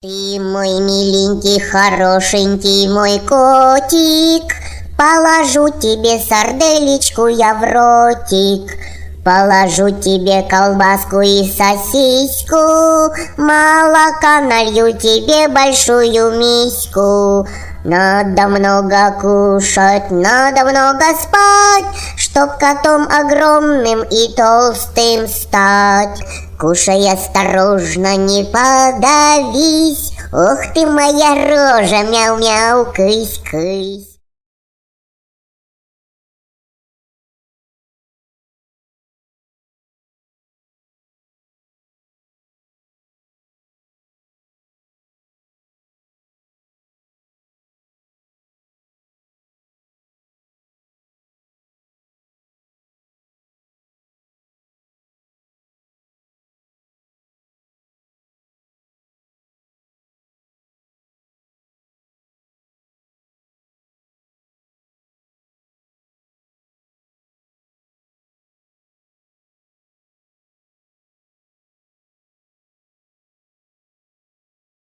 Ты мой миленький, хорошенький мой котик, положу тебе сарделечку я в ротик, положу тебе колбаску и сосиску, молока налью тебе большую миську. Надо много кушать, надо много спать, чтоб котом огромным и толстым стать. Кушай осторожно, не подавись, ох ты моя рожа, мяу-мяу, кысь-кысь.